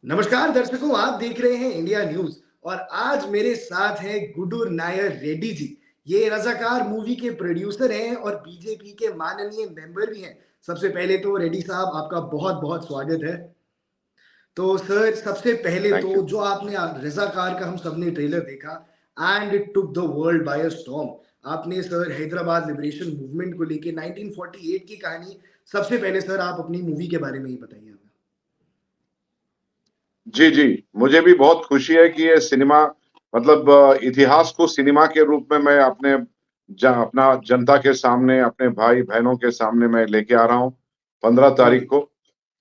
नमस्कार दर्शकों, आप देख रहे हैं इंडिया न्यूज और आज मेरे साथ हैं गुडूर नायर रेड्डी जी। ये रजाकार मूवी के प्रोड्यूसर हैं और बीजेपी के माननीय मेंबर भी हैं। सबसे पहले तो रेड्डी साहब आपका बहुत बहुत स्वागत है। तो सर सबसे पहले थैंक तो यू। जो आपने रजाकार का हम सबने ट्रेलर देखा and it took the world by a storm. आपने सर हैदराबाद लिबरेशन मूवमेंट को लेके 1948 की कहानी, सबसे पहले सर आप अपनी मूवी के बारे में ही बताइए हमें। जी जी, मुझे भी बहुत खुशी है कि ये सिनेमा मतलब इतिहास को सिनेमा के रूप में मैं अपना जनता के सामने, अपने भाई बहनों के सामने मैं लेके आ रहा हूँ 15 जी तारीख को।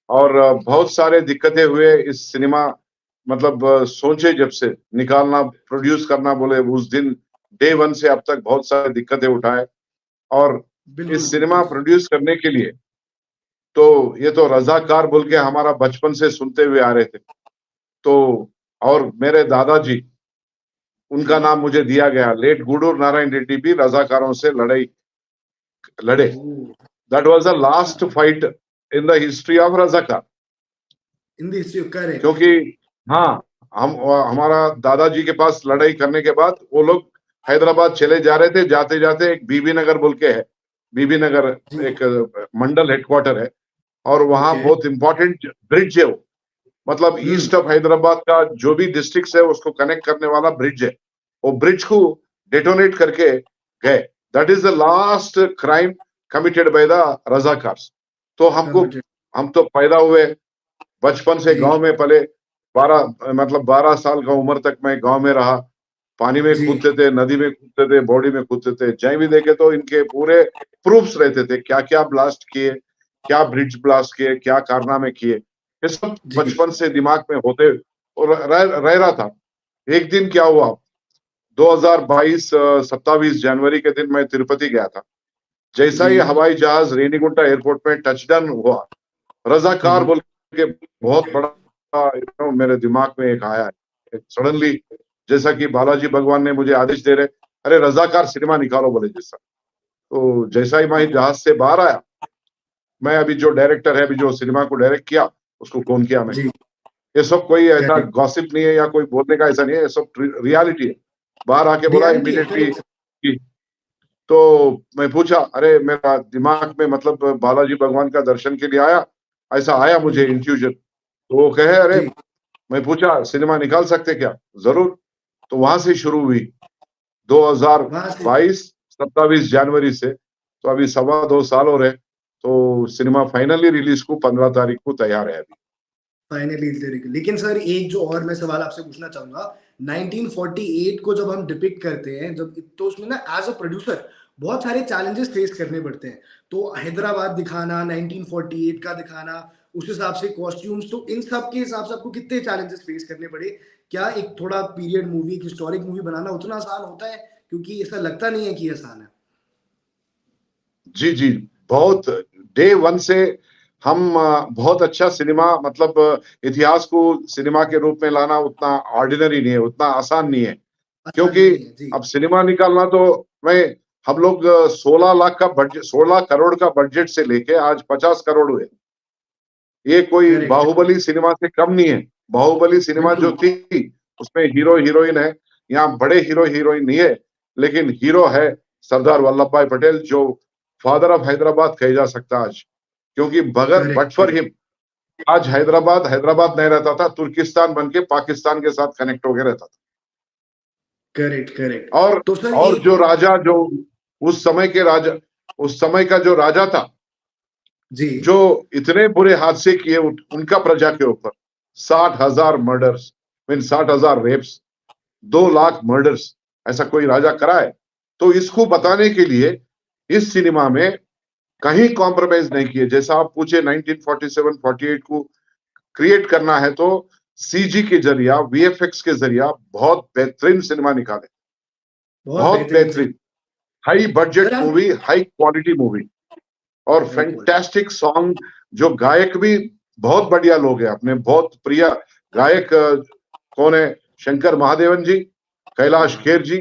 और बहुत सारे दिक्कतें हुए इस सिनेमा मतलब सोचे जब से निकालना, प्रोड्यूस करना बोले उस दिन डे वन से अब तक बहुत सारी दिक्कतें उठाए। और बिल्कुल इस बिल्कुल सिनेमा सर। प्रोड्यूस करने के लिए तो ये तो रजाकार बोल के हमारा बचपन से सुनते हुए आ रहे थे। तो और मेरे दादाजी, जी उनका नाम मुझे दिया गया, लेट गुडूर नारायण रेड्डी भी रजाकारों से लड़ाई लड़े। ओह दैट वाज द अच्छा। Last fight in the history of Razakar. In the history correct. क्योंकि हाँ, हमारा दादाजी के पास लड़ाई करने के बाद वो लोग हैदराबाद चले जा रहे थे। जाते जाते एक बीबी नगर बोल के है, बीबी नगर जी एक मंडल हेडक्वार्टर है, और वहां ओके। बहुत इंपॉर्टेंट ब्रिज है वो। मतलब ईस्ट ऑफ हैदराबाद का जो भी डिस्ट्रिक्ट है उसको कनेक्ट करने वाला ब्रिज है। वो ब्रिज को डेटोनेट करके गए। That is the last crime committed by the Razakars. तो कमिटेड। हम तो पैदा हुए, बचपन से जी गांव में पले, 12 साल का उम्र तक मैं गांव में रहा। पानी में जी कूदते थे, नदी में कूदते थे, बॉडी में कूदते थे। जहीं भी देखे तो इनके पूरे प्रूफ्स रहते थे, क्या क्या ब्लास्ट किए, क्या ब्रिज ब्लास्ट किए, क्या कारनामे किए, ये सब जी बचपन से दिमाग में होते और रह रहा था। एक दिन क्या हुआ, 2022 27 जनवरी के दिन मैं तिरुपति गया था। जैसा जी। ही हवाई जहाज रेनीगुंटा एयरपोर्ट में टचडाउन हुआ, रजाकार बोल के बहुत बड़ा मेरे दिमाग में एक आया है सडनली, जैसा कि बालाजी भगवान ने मुझे आदेश दे रहे, अरे रजाकार सिनेमा निकालो बोले जैसा। तो जैसा ही मैं जहाज से बाहर आया, मैं अभी जो डायरेक्टर है, अभी जो सिनेमा को डायरेक्ट किया, उसको फोन किया मैंने। जी ये सब कोई ऐसा करेक्ट। गॉसिप नहीं है या कोई बोलने का ऐसा नहीं है, ये सब रियलिटी है। बाहर आके बोला रियलिटी है इमीडिएटली करेक्ट। कि, तो मैं पूछा, अरे मेरा दिमाग में मतलब बालाजी भगवान का दर्शन के लिए आया, ऐसा आया मुझे इंट्यूजन। तो वो कहे, अरे जी मैं पूछा सिनेमा निकाल सकते क्या? जरूर। तो वहां से शुरू हुई वहां से 2022 27 जनवरी से। तो अभी 2.25 साल हो रहे। तो सिनेमा फाइनली रिलीज को 15 तारीख को तैयार है अभी। फाइनली तरीके। लेकिन सर एक जो और मैं सवाल आपसे पूछना चाहूंगा, 1948 को जब हम डिपिक्ट करते हैं, जब तो उसमें ना एज अ प्रोड्यूसर बहुत सारे चैलेंजेस फेस करने पड़ते हैं। तो हैदराबाद दिखाना, 1948 का दिखाना, उस हिसाब से कॉस्ट्यूम्स, तो इन सब के हिसाब से आपको कितने चैलेंजेस फेस करने पड़े? क्या एक थोड़ा पीरियड मूवी, एक हिस्टोरिक मूवी बनाना उतना आसान होता है? क्योंकि ऐसा लगता नहीं है कि आसान है। जी जी, बहुत डे वन से हम बहुत अच्छा सिनेमा मतलब इतिहास को सिनेमा के रूप में लाना उतना ऑर्डिनरी नहीं है, उतना आसान नहीं है। आसान क्योंकि नहीं है जी। अब सिनेमा निकालना तो मैं हम लोग 16 लाख का बजट, 16 करोड़ का बजट से लेके आज 50 करोड़ हुए। ये कोई करेक्ट। बाहुबली सिनेमा से कम नहीं है। बाहुबली सिनेमा जो बिल्कुल। थी, उसमें हीरो हीरोइन है, यहाँ बड़े हीरो हीरोइन नहीं है, लेकिन हीरो है सरदार वल्लभ भाई पटेल, जो फादर ऑफ हैदराबाद कहा जा सकता आज। क्योंकि बगैर but correct for correct him आज हैदराबाद हैदराबाद नहीं रहता था, तुर्किस्तान बन के पाकिस्तान के साथ कनेक्ट होकर रहता करेक्ट करेक्ट। था। तो सर और एक जो राजा, जो उस समय के राजा, उस समय का जो राजा था, जी जो इतने बुरे हादसे किए उनका प्रजा के ऊपर, 60,000 murders, mean 60,000 rapes, 2 lakh murders, ऐसा कोई राजा कराए? तो इसको बताने के लिए इस सिनेमा में कहीं कॉम्प्रोमाइज नहीं किए। जैसा आप पूछे 1947-48 को क्रिएट करना है, तो सीजी के जरिया, वीएफएक्स के जरिया बहुत बेहतरीन सिनेमा निकाले, बहुत बहुत बेहतरीन से। बेहतरीन, हाई सर बजट हम मूवी, हाई क्वालिटी मूवी, और हाई क्वालिटी। Fantastic song. जो गायक भी बहुत बढ़िया लोग हैं, अपने बहुत प्रिय गायक कौन है? शंकर महादेवन जी, कैलाश खेर जी,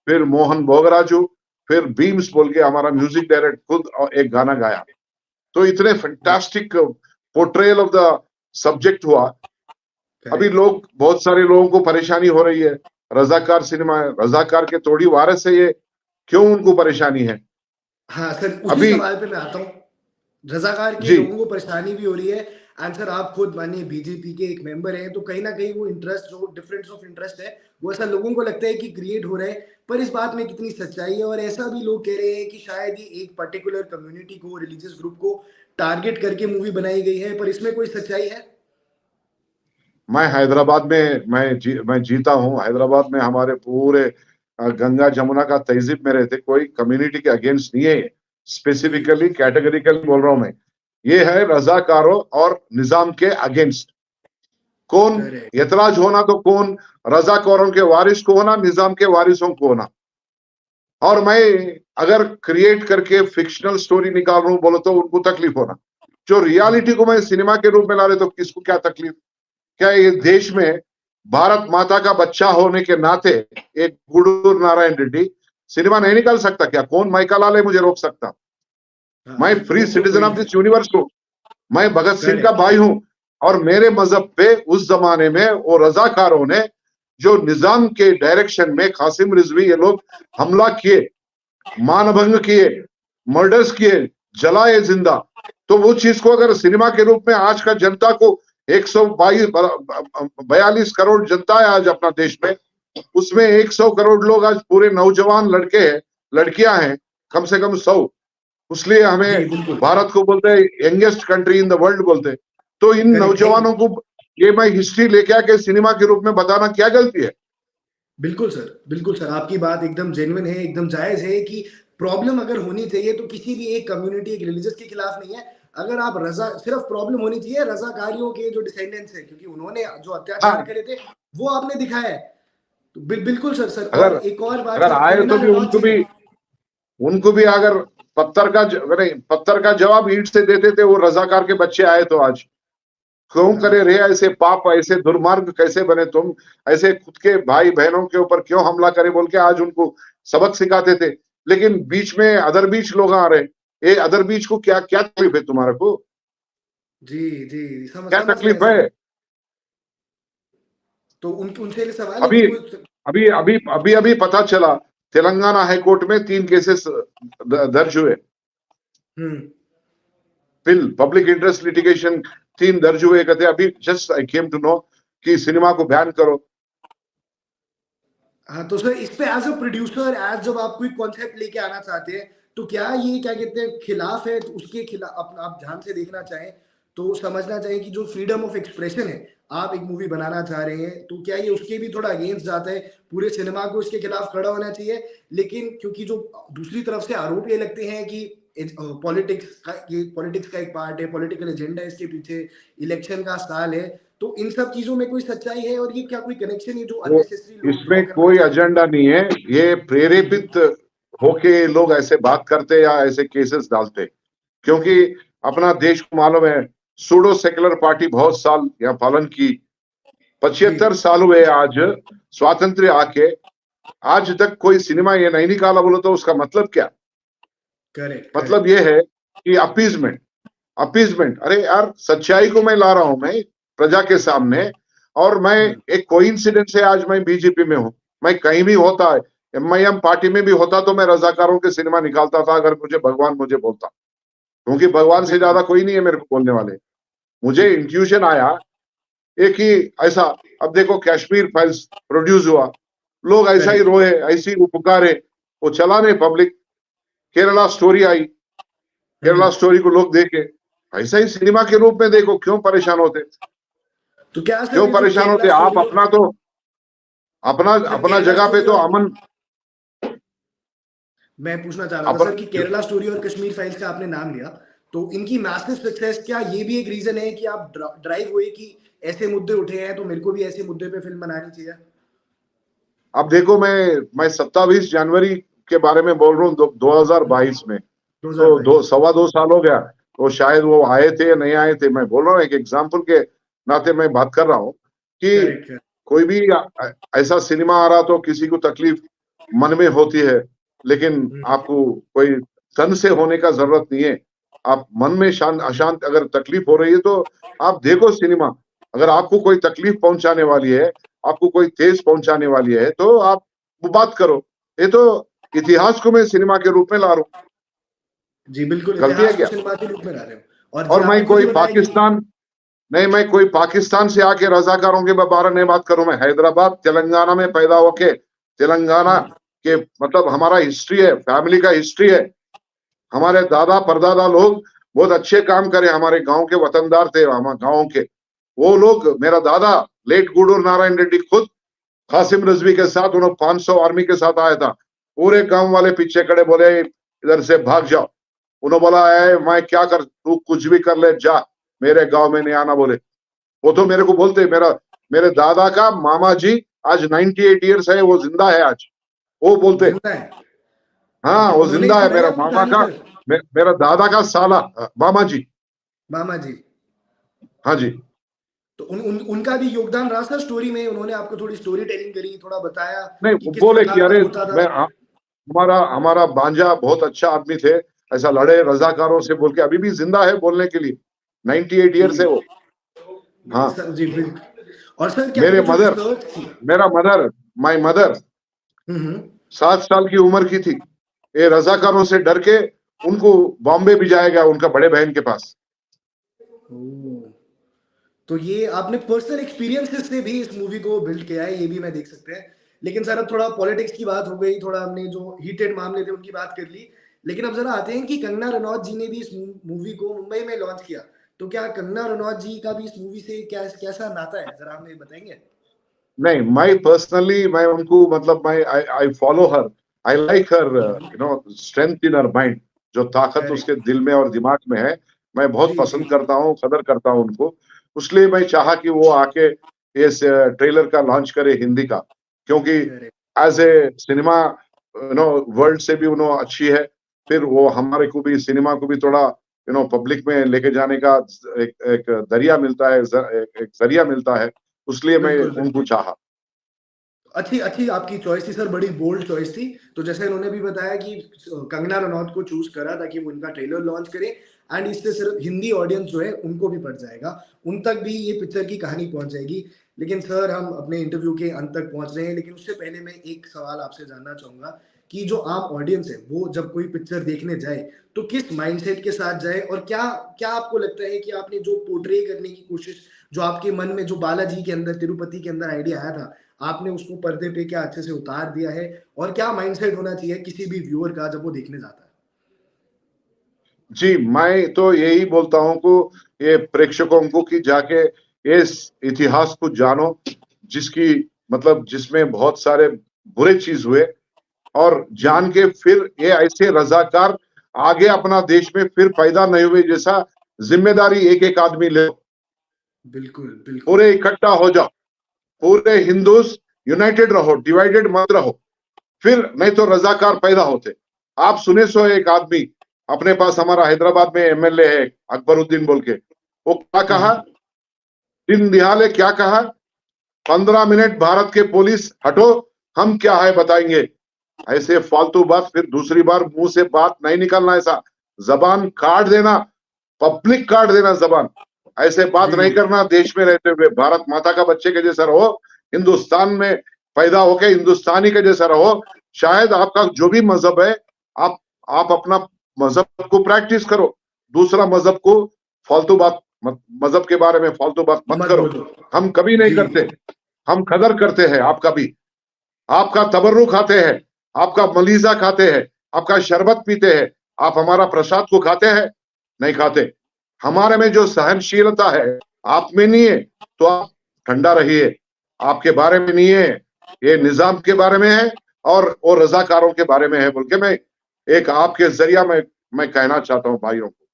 फिर मोहन भोगराजू, फिर बीम्स बोल के हमारा म्यूजिक डायरेक्टर खुद एक गाना गाया। तो इतने fantastic portrayal of the subject हुआ अभी करेक्ट। लोग, बहुत सारे लोगों को परेशानी हो रही है, रजाकार सिनेमा है, रजाकार के तोड़ी वारस है, ये क्यों उनको परेशानी है? हाँ सर, उसी अभी सवाल पे मैं आता हूँ। रज़ाकार के जी, लोगों को परेशानी भी हो रही है एंड सर आप खुद मानिए बीजेपी के एक मेंबर हैं, तो कहीं न कहीं वो इंटरेस्ट जो डिफरेंस ऑफ इंटरेस्ट है, वो ऐसा लोगों को लगता है कि क्रिएट हो रहा है। पर इस बात में कितनी सच्चाई है? और ऐसा भी लोग कह रहे हैं कि शायद ये एक पर्टिकुलर कम्युनिटी को, रिलीजियस ग्रुप को टारगेट करके मूवी बनाई गई है, पर इसमें कोई सच्चाई है? मैं हैदराबाद में मैं जीता हूँ। हैदराबाद में हमारे पूरे गंगा जमुना का तहजीब में रहते, कोई कम्युनिटी के अगेंस्ट नहीं है। जी, स्पेसिफिकली कैटेगरिकली बोल रहा हूं मैं, ये है रजाकारों और निजाम के अगेंस्ट। कौन करेक्ट। एतराज होना तो कौन, रजाकारों के वारिस को होना, निजाम के वारिसों को होना। और मैं अगर क्रिएट करके फिक्शनल स्टोरी निकाल रहा हूं बोलो तो उनको तकलीफ होना। जो हुँ, रियलिटी को मैं सिनेमा के रूप में ला रहे तो किसको क्या तकलीफ? क्या ये देश में भारत माता का बच्चा होने के नाते एक गुडूर नारायण रेड्डी सिनेमा नहीं निकाल सकता क्या? कौन माइका लाल है मुझे रोक सकता? हाँ, मैं फ्री रोक तो सिटीजन कोई ऑफ नहीं दिस सकता। यूनिवर्स हूं। मैं भगत सिंह का करेक्ट, भाई करेक्ट। हूं। और मेरे मजहब पे उस जमाने में वो रजाकारों ने जो निजाम के डायरेक्शन में कासिम रिजवी ये लोग हमला किए, मानभंग किए, मर्डर्स किए, जलाए जिंदा, तो वो चीज को अगर सिनेमा के रूप में आज का जनता को 142 करोड़ जनता है आज अपना देश में, उसमें 100 करोड़ लोग आज पूरे नौजवान लड़के हैं, लड़कियां हैं, कम से कम 100। इसलिए जी, हमें बिल्कुल। भारत को बोलते हैं youngest country in the world बोलते हैं। तो इन करेक्ट है ही। नौजवानों को ये मैं हिस्ट्री लेके आके सिनेमा के रूप में बताना क्या गलती है? बिल्कुल सर, आपकी बात एकदम जेन्युइन है, एकदम जायज़ है कि प्रॉब्लम अगर होनी चाहिए तो किसी भी एक कम्युनिटी, एक रिलीजियस के खिलाफ नहीं है। अगर आप रज़ा सिर्फ़ प्रॉब्लम होनी चाहिए रज़ाकारियों के जो डिसेंडेंट्स हैं, क्योंकि उन्होंने जो अत्याचार हाँ, करे थे, वो आपने दिखाया है। तो बिल्कुल सर अगर और एक और बात अगर सर, आए तो कंगना भी रनौत जी ने उनको भी अगर नहीं, पत्थर का जवाब ईंट से देते थे, वो रजाकार के बच्चे आए तो आज क्यों करे रे हाँ, ऐसे पाप, ऐसे दुर्मार्ग कैसे बने तुम, ऐसे खुद के भाई बहनों के ऊपर क्यों हमला करे बोल के आज उनको सबक सिखाते थे। लेकिन बीच में अदर बीच लोग आ रहे, ये अदर बीच को क्या क्या तकलीफ है तुम्हारे को? जी, जी, क्या समझ रहे हैं तकलीफ सर। है? तो उनसे ये सवाल है अभी कि वो अभी अभी अभी अभी पता चला तेलंगाना हाई कोर्ट में 3 केसेस दर्ज हुए। हुँ। बिल पब्लिक इंटरेस्ट लिटिगेशन 3 दर्ज हुए। कहते अभी just I came to know कि सिनेमा को बैन करो। हाँ, तो सर इस पे एज़ अ प्रोड्यूसर जब आप कोई कॉन्सेप्ट लेके आना चाहते हैं, तो क्या ये क्या कहते हैं खिलाफ है? तो उसके खिला आप ध्यान से देखना चाहें, तो समझना चाहिए कि जो फ्रीडम ऑफ एक्सप्रेशन है, आप एक मूवी बनाना चाह रहे हैं, तो क्या ये उसके भी थोड़ा अगेंस्ट जाता है? पूरे सिनेमा को इसके खिलाफ खड़ा होना चाहिए, लेकिन क्योंकि जो दूसरी तरफ से आरोप ये लगते हैं कि पॉलिटिक्स का एक पार्ट है, पॉलिटिकल एजेंडा है इसके पीछे, इलेक्शन का साल है, तो इन सब चीज़ों में कोई सच्चाई है और ये क्या कोई कनेक्शन है जो वो अननेसेसरी लोग ड्रॉ इसमें करना कोई चाहते हैं? एजेंडा नहीं है, ये हुँ, हुँ। प्रेरेपित होके लोग ऐसे बात करते या ऐसे केसेस डालते। क्योंकि अपना देश को मालूम है, सूडो सेकुलर पार्टी बहुत साल यहाँ पालन की, जी, 75 साल हुए आज स्वातंत्र्य आके, आज तक कोई सिनेमा ये नहीं निकाला बोलो तो उसका मतलब क्या? करेक्ट, मतलब करेक्ट। ये है कि अपीजमेंट, अपीजमेंट। अरे यार, सच्चाई को मैं ला रहा हूं मैं प्रजा के सामने। और मैं हुँ, एक कोइंसिडेंस है, आज मैं बीजेपी में हूं। मैं कहीं भी होता है, एमआईएम पार्टी में भी होता तो मैं रजाकारों के सिनेमा निकालता था अगर मुझे भगवान मुझे बोलता। क्योंकि भगवान से बिल्कुल, ज्यादा कोई नहीं है मेरे को बोलने वाले। जी, मुझे इंट्यूशन आया एक ही ऐसा। अब देखो कश्मीर फाइल्स प्रोड्यूस हुआ, लोग ऐसा ही करेक्ट। रोए, ऐसी वो पुकारे, वो चला नहीं public. Kerala story I, hmm, Kerala story को लोग देखे, ऐसा ही सिनेमा के रूप में देखो, क्यों परेशान होते? तो क्या सर क्यों ये जो परेशान केरला होते आप? स्टोरी और अपना तो अपना सर अपना केरला जगह पे स्टोरी तो और अमन। मैं पूछना चाह रहा था अपन सर कि केरला स्टोरी और कश्मीर फाइल्स का आपने नाम लिया, तो इनकी मैसिव सक्सेस क्या ये भी एक रीज़न है कि आप ड्राइव हुए कि ऐसे मुद्दे उठे हैं, तो मेरे को भी ऐसे मुद्दे पे फ़िल्म बनानी चाहिए? अब देखो, मैं 27 जनवरी के बारे में बोल रहा हूँ, 2022 में। तो 2022। 2 साल हो गया। तो शायद वो आए थे या नहीं आए थे, मैं बोल रहा हूँ एक एग्जाम्पल के नाते मैं बात कर रहा हूँ कि करेक्ट, करेक्ट। कोई भी ऐसा सिनेमा आ रहा तो किसी को तकलीफ मन में होती है। लेकिन हुँ, आपको कोई तन से होने का जरूरत नहीं है। आप मन में शांत अशांत अगर तकलीफ हो रही है तो आप देखो सिनेमा। अगर आपको कोई तकलीफ पहुंचाने वाली है, आपको कोई ठेस पहुंचाने वाली है, तो आप वो बात करो। ये तो इतिहास को मैं सिनेमा के रूप में ला रहा हूँ। जी बिल्कुल, गलती है इतिहास को क्या? सिनेमा के रूप में ला रहे हो। और जी और मैं आपने खुद कोई ही बताया कि पाकिस्तान नहीं, मैं कोई पाकिस्तान से आके रजाकारों के बारे में बात करूं। मैं हैदराबाद तेलंगाना में पैदा होके तेलंगाना जी के मतलब हमारा हिस्ट्री है, फैमिली का हिस्ट्री है। हमारे दादा परदादा लोग बहुत अच्छे काम करे, हमारे गांव के वतनदार थे, हमारे गांव के वो लोग। मेरा दादा लेट गूडूर नारायण रेड्डी खुद कासिम रिजवी के साथ, उन्होंने 500 आर्मी के साथ आया था। पूरे गांव वाले पीछे खड़े, बोले इधर से भाग जाओ। उन्होंने बोला है मैं क्या कर, तू कुछ भी कर ले जा, मेरे गांव में नहीं आना बोले। वो तो मेरे को बोलते, मेरे दादा का मामा जी आज 98 ईयर्स है, वो जिंदा है आज। वो बोलते जिंदा है। हाँ ओके, वो उन्होंने ही जिंदा है, सुनाई मेरा आपको मामा कहानी का, सर? मेरा दादा का साला मामा जी। मामा जी। हाँ जी। तो उनका भी योगदान रहा सर स्टोरी में? उन्होंने आपको थोड़ी स्टोरी टेलिंग करी, थोड़ा बताया नहीं कि वो किस बोले कि प्रकार का अरे होता था? मैं हमारा हमारा बांजा बहुत अच्छा आदमी थे, ऐसा लड़े रजाकारों से बोल के, अभी भी जिंदा है बोलने के लिए। 98 ईयर्स है जी वो। हाँ। सर, जी बिल्कुल। और सर क्या मेरे ये जो मदर रिसर्च थी? मेरा मदर माय मदर हम्म। 7 साल की उम्र की थी, ये रजाकारों से डर के उनको बॉम्बे भिजाया गया उनका बड़े बहन के पास। ओह, तो ये आपने पर्सनल एक्सपीरियंसेस से भी इस मूवी को बिल्ड किया है, ये भी मैं देख सकते हैं। लेकिन सर अब थोड़ा पॉलिटिक्स की बात हो गई, थोड़ा हमने जो हीटेड मामले थे उनकी बात कर ली। लेकिन अब जरा आते हैं कि कंगना रनौत जी ने भी इस मूवी को मुंबई में लॉन्च किया। तो क्या कंगना रनौत जी का भी इस मूवी से कैसा नाता है, जरा हमें बताएंगे? नहीं, मैं पर्सनली मैं उनको मतलब मैं I follow her, I like her strength in her mind, जो ताकत उसके करेक्ट। दिल में और दिमाग में है। मैं बहुत जी जी। पसंद करता हूँ, कदर करता हूँ उनको। इसलिए मैं चाहा कि वो आके इस ट्रेलर का लॉन्च करे हिंदी का, क्योंकि correct. As a cinema world से भी उन्होंने अच्छी है। फिर वो हमारे को भी सिनेमा को भी थोड़ा पब्लिक में लेके जाने का एक दरिया मिलता है, एक जरिया मिलता है। इसलिए मैं बिल्कुल उनको बिल्कुल। चाहा। अच्छी अच्छी आपकी चॉइस थी सर, बड़ी बोल्ड चॉइस थी। तो जैसे इन्होंने भी बताया कि कंगना रनौत को चूज करा ताकि वो इनका ट्रेलर लॉन्च करे, एंड इससे सिर्फ हिंदी ऑडियंस जो है उनको भी पड़ जाएगा, उन तक भी ये पिक्चर की कहानी पहुंच जाएगी। लेकिन सर हम अपने इंटरव्यू के अंत तक पहुंच रहे हैं, लेकिन उससे पहले मैं एक सवाल आपसे जानना चाहूंगा कि जो आम ऑडियंस है वो जब कोई पिक्चर देखने जाए तो किस माइंडसेट के साथ जाए, और क्या क्या आपको लगता है कि आपने जो पोर्ट्रे करने की कोशिश, जो आपके मन में जो बालाजी के अंदर, तिरुपति के अंदर आइडिया आया था, आपने उसको पर्दे पे क्या अच्छे से उतार दिया है? और क्या माइंडसेट होना चाहिए किसी भी व्यूअर का जब वो देखने जाता है? जी, मैं तो यही बोलता हूँ को ये प्रेक्षकों को कि जाके इस इतिहास को जानो, जिसकी मतलब जिसमें बहुत सारे बुरे चीज हुए, और जी जान के फिर ये ऐसे रजाकार आगे अपना देश में फिर पैदा नहीं हुए, जैसा जिम्मेदारी एक एक आदमी ले। बिल्कुल बिल्कुल। पूरे इकट्ठा हो जाओ, पूरे हिंदूस यूनाइटेड रहो, डिवाइडेड मत रहो। फिर नहीं तो रजाकार पैदा होते। आप सुने सो एक आदमी अपने पास, हमारा हैदराबाद में एमएलए है अकबरुद्दीन बोल के, वो क्या कहा, हम्म। दिन दिहाड़े क्या कहा, 15 मिनट भारत के पुलिस हटो, हम क्या है बताएंगे। ऐसे फालतू बात फिर दूसरी बार मुंह से बात नहीं निकलना, ऐसा जबान काट देना, पब्लिक काट देना जबान। ऐसे बात जी नहीं करना, देश में रहते हुए भारत माता का बच्चे के जैसा रहो, हिंदुस्तान में पैदा होके हिंदुस्तानी के जैसा रहो। शायद आपका जो भी मजहब है, आप आप अपना मजहब को प्रैक्टिस करो, दूसरा मजहब को फालतू बात मजहब के बारे में फालतू बात मत मत करो। बोलो। हम कभी नहीं जी करते, हम कदर करते हैं आपका भी। आपका तबर्रु खाते हैं, आपका मलीजा खाते हैं, आपका शरबत पीते हैं। आप हमारा प्रसाद को खाते हैं? नहीं खाते। हमारे में जो सहनशीलता है आप में नहीं है, तो आप ठंडा रहिए। आपके बारे में नहीं है, ये निजाम के बारे में है, और रजाकारों के बारे में है बोल के मैं एक आपके जरिया मैं कहना चाहता हूं भाइयों को,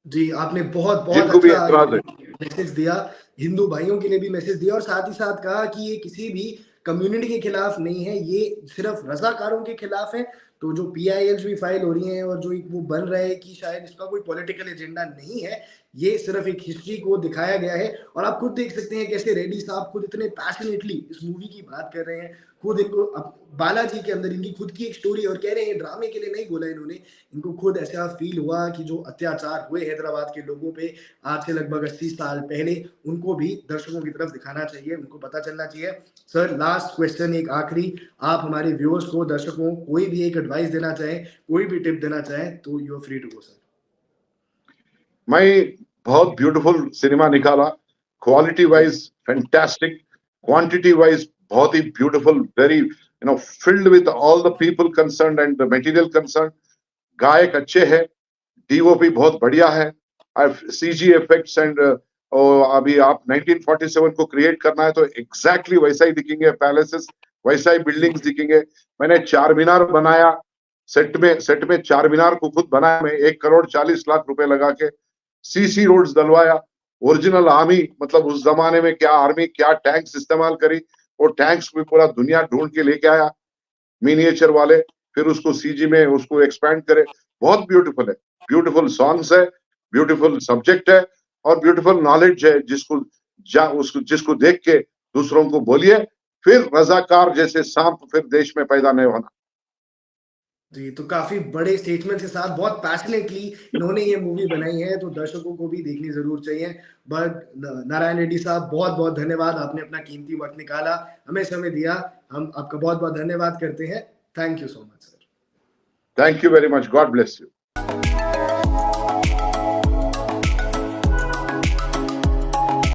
जी, आपने बहुत बहुत जिनको भी अच्छा एतराज है। मैसेज दिया, हिंदू भाइयों के लिए भी मैसेज दिया, और साथ ही साथ कहा कि ये किसी भी कम्युनिटी के खिलाफ नहीं है, ये सिर्फ रज़ाकारों के खिलाफ है। तो जो PILs भी फाइल हो रही हैं और जो एक वो बन रहा है कि शायद इसका कोई पॉलिटिकल एजेंडा नहीं है, ये सिर्फ एक हिस्ट्री को दिखाया गया है। और आप खुद देख सकते हैं कैसे रेड्डी साहब खुद इतने पैशनेटली इस मूवी की बात कर रहे हैं, खुद इनको बालाजी के अंदर इनकी खुद की एक स्टोरी, और कह रहे हैं ड्रामे के लिए नहीं बोला इन्होंने, इनको खुद ऐसा फील हुआ कि जो अत्याचार हुए हैदराबाद के लोगों पे आज से लगभग 80 साल पहले, उनको भी दर्शकों की तरफ दिखाना चाहिए, उनको पता चलना चाहिए। सर लास्ट क्वेश्चन, एक आखिरी, आप हमारे व्यूअर्स को, दर्शकों को कोई भी एक एडवाइस देना चाहें, कोई भी टिप देना चाहें, तो you are free to go sir. मैं बहुत ब्यूटीफुल सिनेमा निकाला, quality wise fantastic, quantity wise बहुत ही beautiful, very filled with all the people concerned and the material concerned. गायक अच्छे हैं, डीओपी बहुत बढ़िया है, सीजी इफेक्ट्स एंड अभी आप 1947 को क्रिएट करना है तो एग्जैक्टली वैसा ही दिखेंगे पैलेसेस, वैसा ही बिल्डिंग्स दिखेंगे। मैंने चार मीनार बनाया, सेट में चार मीनार को खुद बनाया मैं, 1,40,00,000 रुपए लगा के। सीसी रोड्स डलवाया, ओरिजिनल आर्मी, मतलब उस जमाने में क्या आर्मी क्या टैंक्स इस्तेमाल करी, वो टैंक्स भी पूरा दुनिया ढूंढ के लेके आया मिनिएचर वाले, फिर उसको सीजी में उसको एक्सपैंड करे। बहुत ब्यूटीफुल है, ब्यूटीफुल सॉन्ग्स है, ब्यूटीफुल सब्जेक्ट है और ब्यूटीफुल नॉलेज है, जिसको देख के दूसरों को बोलिए, फिर रजाकार जैसे सांप फिर देश में पैदा नहीं होना। जी, तो काफी बड़े स्टेटमेंट के साथ बहुत पैशनेटली इन्होंने ये मूवी बनाई है, तो दर्शकों को भी देखनी जरूर चाहिए। बट नारायण रेड्डी साहब, बहुत बहुत धन्यवाद, आपने अपना कीमती वक्त निकाला, हमें समय दिया, हम आपका बहुत बहुत धन्यवाद करते हैं। Thank you so much sir. Thank you very much, God bless you.